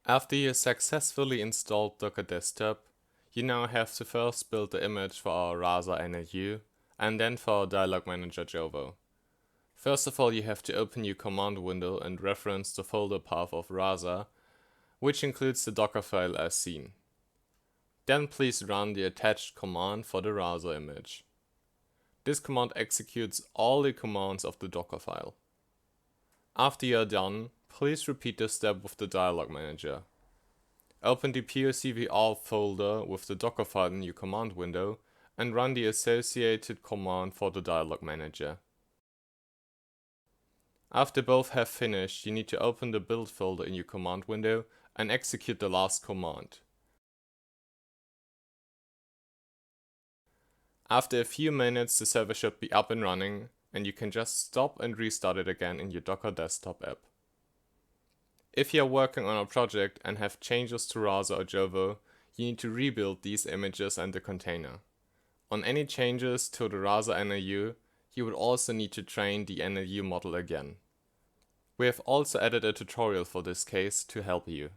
After you successfully installed Docker Desktop, you now have to first build the image for our Rasa NLU and then for our Dialog Manager Jovo. First of all, you have to open your command window and reference the folder path of Rasa, which includes the Docker file as seen. Then please run the attached command for the Rasa image. This command executes all the commands of the Docker file. After you are done, please repeat this step with the Dialog Manager. Open the POCVR folder with the Docker file in your command window and run the associated command for the Dialog Manager. After both have finished, you need to open the build folder in your command window and execute the last command. After a few minutes, the server should be up and running, and you can just stop and restart it again in your Docker Desktop app. If you are working on a project and have changes to Rasa or Jovo, you need to rebuild these images and the container. On any changes to the Rasa NLU, you would also need to train the NLU model again. We have also added a tutorial for this case to help you.